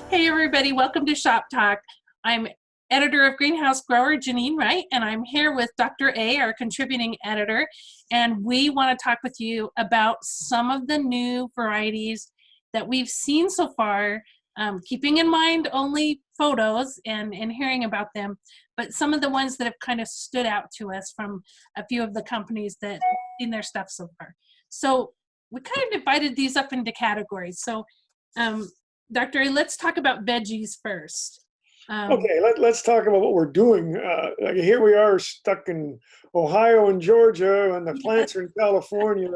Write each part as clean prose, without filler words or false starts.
Hey everybody, welcome to Shop Talk. I'm editor of Greenhouse Grower, Janeen, Wright, and I'm here with Dr. A, our contributing editor, and we want to talk with you about some of the new varieties that we've seen so far, keeping in mind only photos and hearing about them, but some of the ones that have kind of stood out to us from a few of the companies that have seen their stuff so far. So we kind of divided these up into categories. So Dr. A, let's talk about veggies first. Okay, let's talk about what we're doing. Here we are stuck in Ohio and Georgia, and the plants are in California.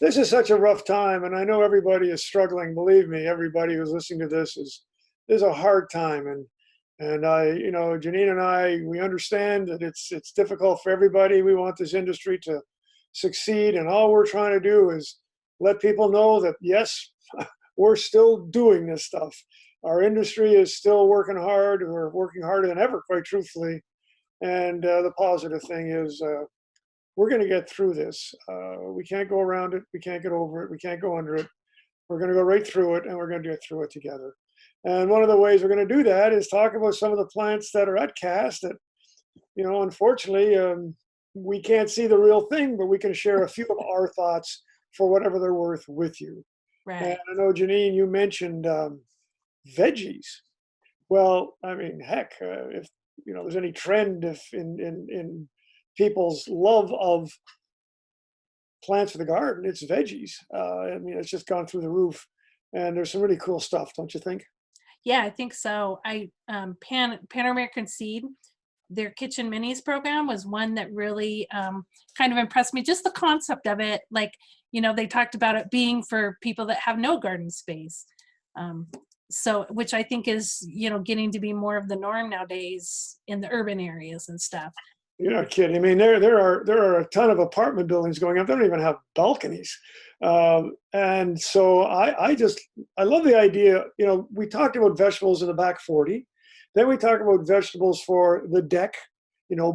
This is such a rough time, and I know everybody is struggling. Believe me, everybody who's listening to this is a hard time. And Janeen and I, we understand that it's difficult for everybody. We want this industry to succeed, and all we're trying to do is let people know that yes, we're still doing this stuff. Our industry is still working hard. We're working harder than ever, quite truthfully. And the positive thing is we're going to get through this. We can't go around it. We can't get over it. We can't go under it. We're going to go right through it, and we're going to get through it together. And one of the ways we're going to do that is talk about some of the plants that are at cast that, unfortunately, we can't see the real thing, but we can share a few of our thoughts for whatever they're worth with you. Right. And I know, Janeen, you mentioned veggies. Well, I mean, heck, if there's any trend in people's love of plants for the garden, it's veggies. I mean, it's just gone through the roof, and there's some really cool stuff, don't you think? Yeah, I think so. PanAmerican Seed, their Kitchen Minis program was one that really kind of impressed me. Just the concept of it, like, they talked about it being for people that have no garden space. So, which I think is, getting to be more of the norm nowadays in the urban areas and stuff. You're not kidding. I mean, there are a ton of apartment buildings going up. They don't even have balconies. And so I love the idea. We talked about vegetables in the back 40. Then we talk about vegetables for the deck,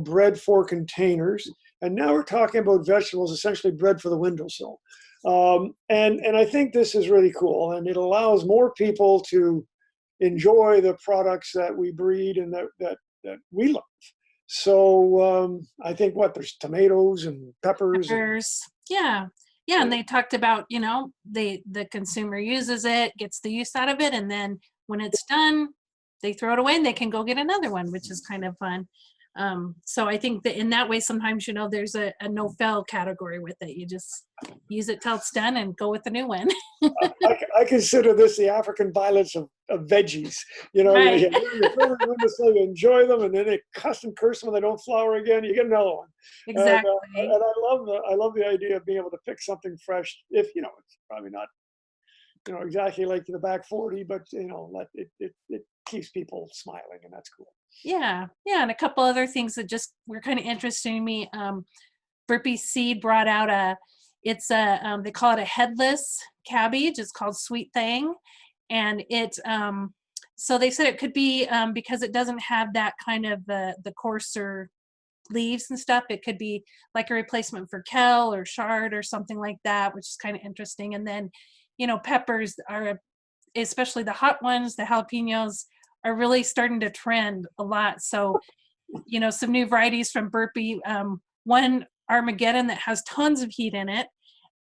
bread for containers. And now we're talking about vegetables, essentially bread for the windowsill. And I think this is really cool. And it allows more people to enjoy the products that we breed and that we love. So I think there's tomatoes and peppers. Yeah. And they talked about, the consumer uses it, gets the use out of it. And then when it's done, they throw it away and they can go get another one, which is kind of fun. So I think that in that way, sometimes, there's a no-fail category with it. You just use it till it's done and go with the new one. I consider this the African violets of veggies. Right. You enjoy them, and then they cuss and curse when they don't flower again. You get another one. Exactly. And I love the idea of being able to pick something fresh. If it's probably not, exactly like the back 40, but it keeps people smiling, and that's cool. Yeah, and a couple other things that just were kind of interesting to me. Burpee Seed brought out they call it a headless cabbage. It's called Sweet Thang, and so they said it could be because it doesn't have that kind of the coarser leaves and stuff. It could be like a replacement for kale or chard or something like that, which is kind of interesting. And then, peppers are, especially the hot ones, the jalapenos, are really starting to trend a lot. So, some new varieties from Burpee, one Armageddon that has tons of heat in it,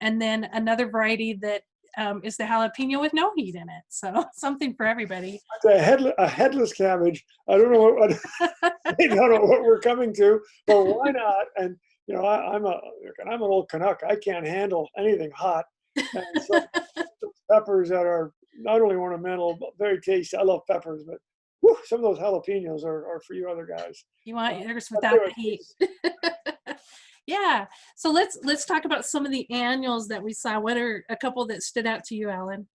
and then another variety that is the jalapeno with no heat in it. So something for everybody. A headless cabbage. I don't know what we're coming to, but why not? And I'm an old Canuck. I can't handle anything hot. And so peppers that are not only ornamental but very tasty. I love peppers, but some of those jalapenos are for you other guys. You want yours without the heat. Yeah. So let's talk about some of the annuals that we saw. What are a couple that stood out to you, Allan?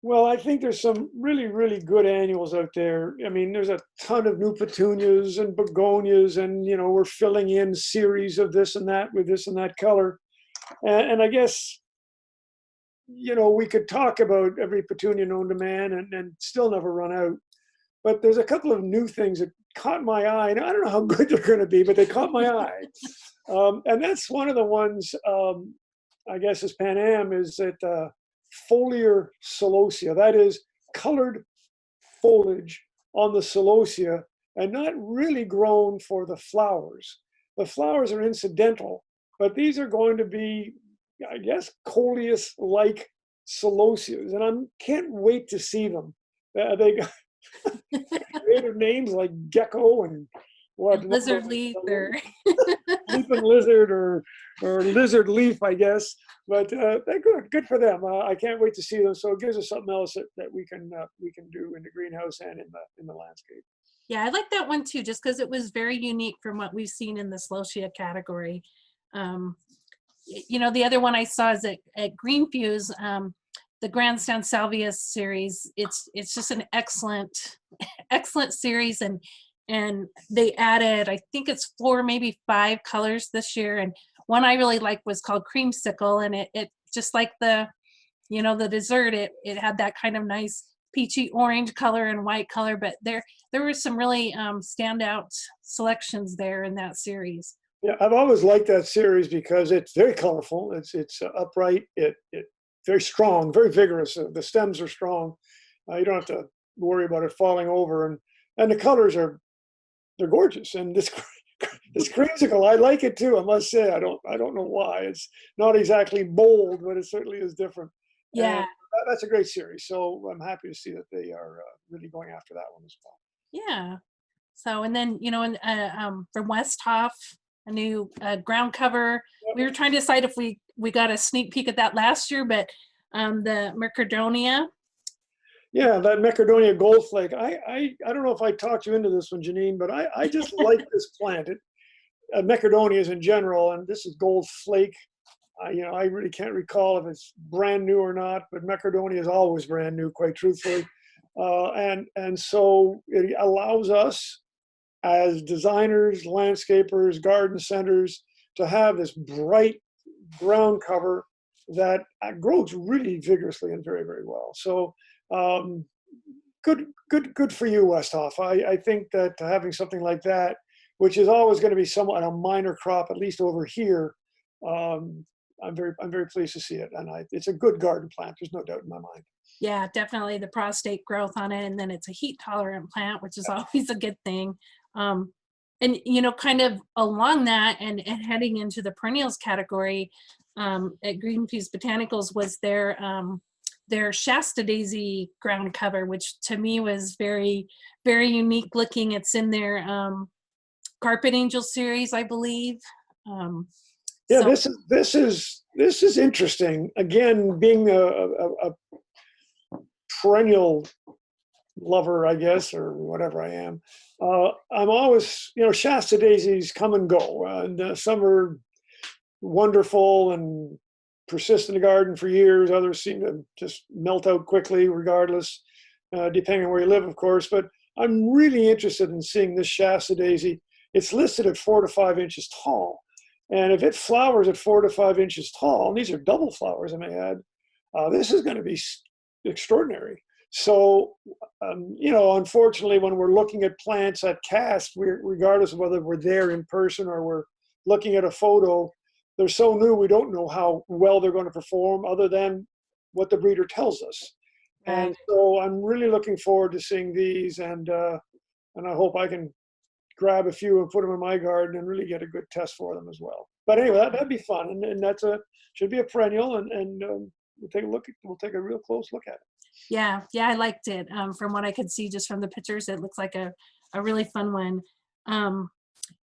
Well, I think there's some really, really good annuals out there. I mean, there's a ton of new petunias and begonias, and we're filling in series of this and that with this and that color. And I guess we could talk about every petunia known to man and still never run out. But there's a couple of new things that caught my eye. And I don't know how good they're going to be, but they caught my eye. And that's one of the ones, I guess, is Pan Am, is that foliar celosia. That is colored foliage on the celosia and not really grown for the flowers. The flowers are incidental, but these are going to be, I guess, coleus-like celosias, and I can't wait to see them. They got creative names like Gekko and what Lizard leaf or leaping lizard or lizard leaf, I guess. But they're good for them. I can't wait to see them. So it gives us something else that we can do in the greenhouse and in the landscape. yeah, I like that one too, just because it was very unique from what we've seen in the Celosia category. You know, the other one I saw is at Green Fuse, the Grandstand Salvia series. It's just an excellent series, and they added, I think it's 4, maybe 5 colors this year. And one I really liked was called Creamsicle, and it just like the, you know, the dessert, it had that kind of nice peachy orange color and white color, but there were some really standout selections there in that series. Yeah, I've always liked that series because it's very colorful. It's upright. It very strong, very vigorous. The stems are strong. You don't have to worry about it falling over, and the colors they're gorgeous. And this creamsicle, I like it too. I must say, I don't know why. It's not exactly bold, but it certainly is different. Yeah. And that's a great series. So I'm happy to see that they are really going after that one as well. Yeah. So, and then, you know, from Westhoff, a new ground cover. We were trying to decide if we got a sneak peek at that last year, but the Mecardonia. Yeah, that Mecardonia gold flake. I don't know if I talked you into this one, Janeen, but I just like this plant. Macardonias in general, and this is gold flake. You know, I really can't recall if it's brand new or not, but Mecardonia is always brand new, quite truthfully. And so it allows us as designers, landscapers, garden centers to have this bright ground cover that grows really vigorously and very, very well. So good for you, Westhoff. I think that having something like that, which is always going to be somewhat a minor crop, at least over here, I'm very pleased to see it, and it's a good garden plant. There's no doubt in my mind. Yeah, definitely the prostate growth on it, and then it's a heat tolerant plant, which is always a good thing. And you know, kind of along that, and heading into the perennials category, at Green Fuse Botanicals was their Shasta Daisy ground cover, which to me was very, very unique looking. It's in their Carpet Angel series, I believe. Yeah, so, this is interesting. Again, being a perennial lover, I guess, or whatever I am, I'm always, you know, Shasta daisies come and go, and some are wonderful and persist in the garden for years. Others seem to just melt out quickly, regardless, depending on where you live, of course. But I'm really interested in seeing this Shasta daisy. It's listed at 4 to 5 inches tall. And if it flowers at 4 to 5 inches tall, and these are double flowers, I may add, this is going to be extraordinary. So, you know, unfortunately, when we're looking at plants at cast, regardless of whether we're there in person or we're looking at a photo, they're so new, we don't know how well they're going to perform other than what the breeder tells us. And so I'm really looking forward to seeing these, and I hope I can grab a few and put them in my garden and really get a good test for them as well. But anyway, that'd be fun, and should be a perennial, and we'll take a real close look at it. yeah, I liked it. From what I could see just from the pictures, it looks like a really fun one.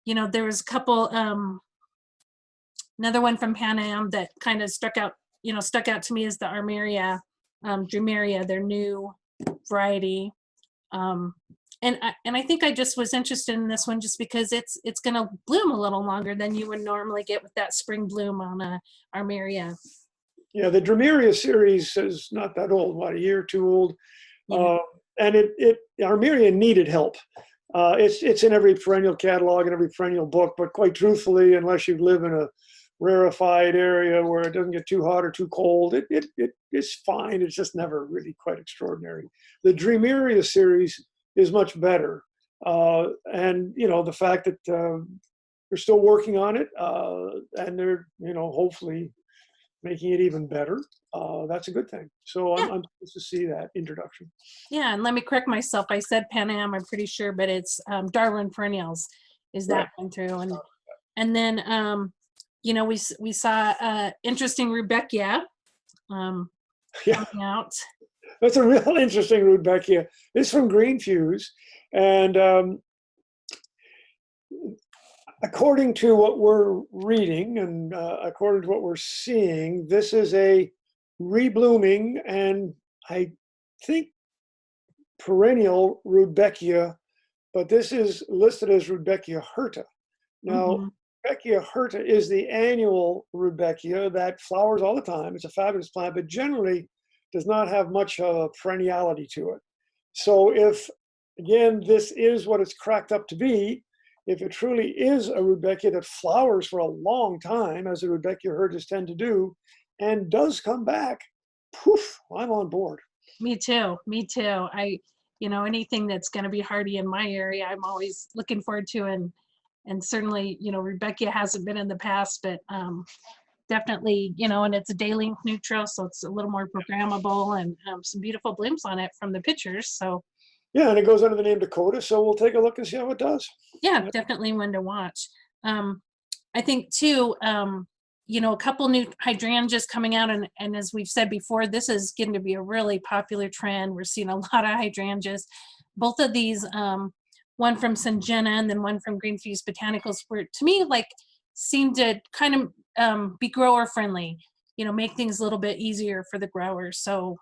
You know, there was a couple, another one from Pan that kind of stuck out to me is the Armiria, Drumeria, their new variety. And I think I just was interested in this one just because it's going to bloom a little longer than you would normally get with that spring bloom on a Armiria. Yeah, the Drumeria series is not that old, what, a year or two old, Yeah. and Armiria needed help. It's in every perennial catalog and every perennial book, but quite truthfully, unless you live in a rarefied area where it doesn't get too hot or too cold, it's fine. It's just never really quite extraordinary. The Drumeria series is much better, and you know, the fact that they're still working on it, and they're, you know, hopefully making it even better. That's a good thing. So Yeah. I'm pleased to see that introduction. Yeah, and let me correct myself. I said PanAm, I'm pretty sure, but it's Darwin Perennials is Right. that one through. And then we saw interesting Rudbeckia Yeah, coming out. that's a real interesting Rudbeckia. It's from Green Fuse, and according to what we're reading and according to what we're seeing, this is a reblooming and I think perennial Rudbeckia, but this is listed as Rudbeckia hirta. Now, Mhm. Rudbeckia hirta is the annual Rudbeckia that flowers all the time. It's a fabulous plant, but generally does not have much perenniality to it. So if, again, this is what it's cracked up to be, if it truly is a Rudbeckia that flowers for a long time, as the Rudbeckia hirtas tend to do, and does come back, poof, I'm on board. Me too. Me too. Anything that's going to be hardy in my area, I'm always looking forward to, and certainly, Rebecca hasn't been in the past, but definitely, and it's a day length neutral, so it's a little more programmable, and some beautiful blooms on it from the pictures. So Yeah, and it goes under the name Dakota, so we'll take a look and see how it does. yeah, Yeah. definitely one to watch. I think too, a couple new hydrangeas coming out, and as we've said before, this is getting to be a really popular trend. We're seeing a lot of hydrangeas. Both of these, one from Syngenta and then one from Green Fuse Botanicals, were to me like seem to kind of be grower friendly. Make things a little bit easier for the growers. So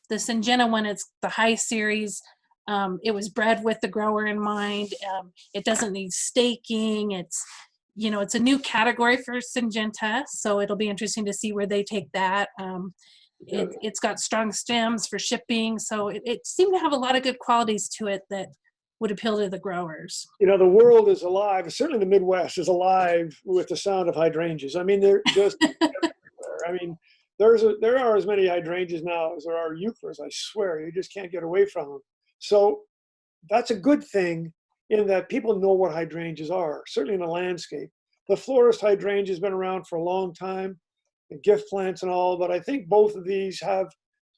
the Syngenta one, it's the high series. It was bred with the grower in mind. It doesn't need staking. It's a new category for Syngenta, so it'll be interesting to see where they take that. Yeah. It's got strong stems for shipping, so it seemed to have a lot of good qualities to it that would appeal to the growers. The world is alive. Certainly, the Midwest is alive with the sound of hydrangeas. I mean, they're just everywhere. I mean, there are as many hydrangeas now as there are euchras. I swear, you just can't get away from them. So that's a good thing in that people know what hydrangeas are. Certainly in the landscape, the florist hydrangea has been around for a long time, the gift plants and all. But I think both of these have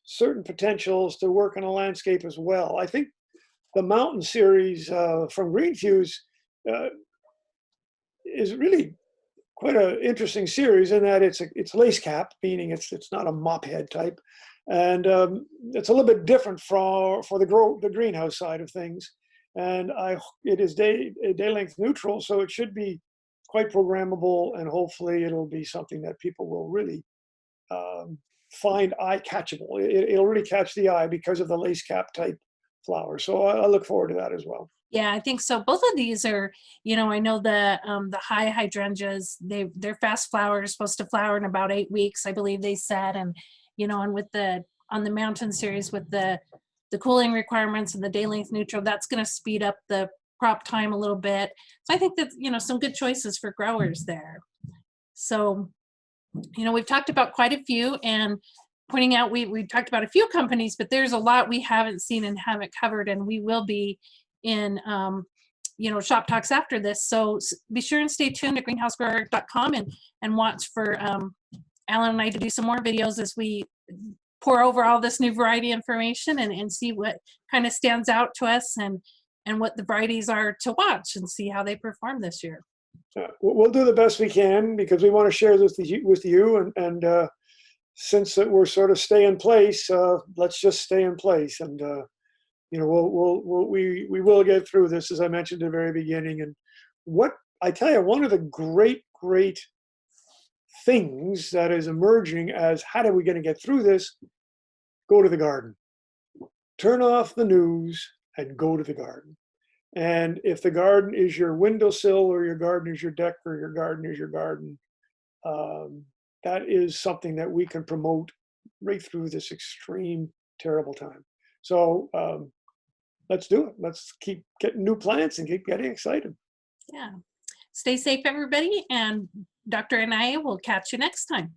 certain potentials to work in a landscape as well. I think the Mountain series from Green Fuse uh, is really quite an interesting series in that it's lace cap, meaning it's not a mop head type, and it's a little bit different for the greenhouse side of things. And it is day length neutral, so it should be quite programmable, and hopefully it'll be something that people will really um, find eye catchable. It'll really catch the eye because of the lace cap type flower. So I look forward to that as well. Yeah, I think so. Both of these are, I know the high hydrangeas, they're fast flowers, supposed to flower in about 8 weeks, I believe they said. And, and with on the mountain series with the cooling requirements and the day length neutral, that's going to speed up the crop time a little bit. So I think that, some good choices for growers there. So, we've talked about quite a few, and pointing out we talked about a few companies, but there's a lot we haven't seen and haven't covered, and we will be in shop talks after this. So be sure and stay tuned to greenhousegrower.com and watch for Allan and I to do some more videos as we pour over all this new variety information and see what kind of stands out to us and what the varieties are to watch and see how they perform this year. We'll do the best we can because we want to share this with you, and since we're sort of stay in place, let's just stay in place, and we will get through this, as I mentioned at the very beginning. And what I tell you, one of the great things that is emerging as how are we going to get through this? Go to the garden, turn off the news, and go to the garden. And if the garden is your windowsill, or your garden is your deck, or your garden is your garden, that is something that we can promote right through this extreme, terrible time. So let's do it. Let's keep getting new plants and keep getting excited. Yeah. Stay safe, everybody. And Dr. and I will catch you next time.